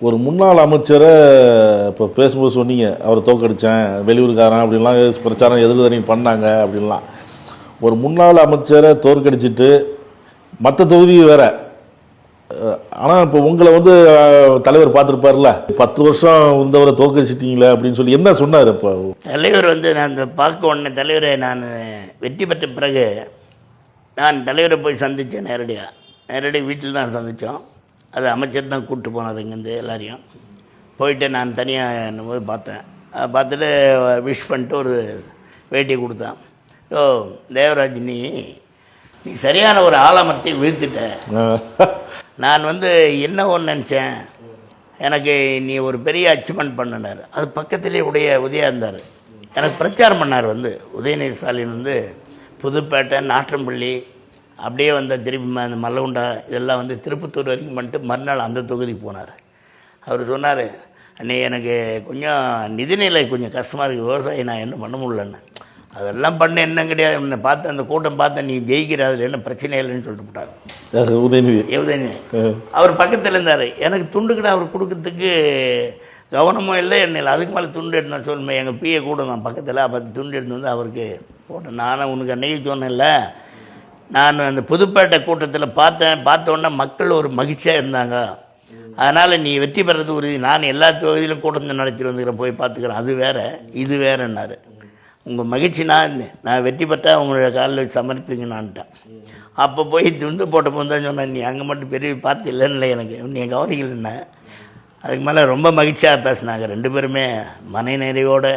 ஒரு முன்னாள் அமைச்சரை இப்போ பேசும்போது சொன்னீங்க, அவரை தோற்கடிச்சேன், வெளியூருக்காரன் அப்படின்லாம் பிரச்சாரம் எதிர்கணி பண்ணாங்க அப்படின்லாம். ஒரு முன்னாள் அமைச்சரை தோற்கடிச்சிட்டு மற்ற தொகுதி வேற. ஆனால் இப்போ உங்களை வந்து தலைவர் பார்த்துருப்பார்ல, 10 வருஷம் இருந்தவரை தோற்கடிச்சிட்டீங்களே அப்படின்னு சொல்லி என்ன சொன்னார்? இப்போ தலைவர் வந்து நான் இந்த பார்க்க உடனே தலைவரை நான் வெற்றி பெற்ற பிறகு நான் தலைவரை போய் சந்தித்தேன். நேரடியாக வீட்டில் தான் சந்தித்தோம். அது அமைச்சர் தான் கூப்பிட்டு போனார் இங்கேருந்து எல்லாரையும். போயிட்டு நான் தனியாக என்னும்போது பார்த்தேன். பார்த்துட்டு விஷ் பண்ணிட்டு ஒரு வேட்டியை கொடுத்தான். ஸோ தேவராஜ், நீ சரியான ஒரு ஆலமரத்தை வீழ்த்திட்ட. நான் வந்து என்ன ஒன்று நினச்சேன், எனக்கு நீ ஒரு பெரிய அச்சீவ்மெண்ட் பண்ணினார். அது பக்கத்திலே உதயா இருந்தார். எனக்கு பிரச்சாரம் பண்ணார். உதயநிதி ஸ்டாலின் புதுப்பேட்டை, நாற்றம்பள்ளி, அப்படியே திருப்பி அந்த மல்லகுண்டா இதெல்லாம் திருப்பத்தூர் வரைக்கும் பண்ணிட்டு மறுநாள் அந்த தொகுதிக்கு போனார். அவர் சொன்னார், அண்ணே எனக்கு கொஞ்சம் நிதிநிலை கொஞ்சம் கஷ்டமாக இருக்குது, விவசாயி நான் என்ன பண்ண முடியலன்னு. அதெல்லாம் பண்ண என்ன கிடையாது, என்னை பார்த்து அந்த கூட்டம் பார்த்தேன், நீ ஜெயிக்கிற அதில் என்ன பிரச்சனை இல்லைன்னு சொல்லிட்டு போட்டார் உதயநிதி. அவர் பக்கத்தில் இருந்தார். எனக்கு துண்டுக்கிட்ட அவர் கொடுக்கறதுக்கு கவனமும் இல்லை, என்ன இல்லை. அதுக்கு மேலே துண்டு எடுத்து சொல்லுமே, எங்கள் பிஏ கூட நான் பக்கத்தில் அப்போ துண்டு எடுத்து அவருக்கு போட்டேன். நானும் உனக்கு அன்றைக்கி சொன்னேன்ல, நான் அந்த புதுப்பேட்டை கூட்டத்தில் பார்த்த உடனே மக்கள் ஒரு மகிழ்ச்சியாக இருந்தாங்க. அதனால் நீ வெற்றி பெறது உறுதி. நான் எல்லா தொகுதியிலும் கூட்டத்தை நடத்திட்டு வந்துக்கிறேன், போய் பார்த்துக்கிறேன், அது வேறு இது வேறுன்னாரு. உங்கள் மகிழ்ச்சி நான் வெற்றி பெற்றால் உங்களோட காலில் சமர்ப்பிங்கன்னான்ட்டேன். அப்போ போய் துண்டு போட்ட போது தான் சொன்னேன், நீ அங்கே மட்டும் பெரிய பார்த்து இல்லைன்னு எனக்கு நீ கவனிக்கலன்னு. அதுக்கு மேலே ரொம்ப மகிழ்ச்சியாக பேசினாங்க ரெண்டு பேருமே மன நிறைவோடு.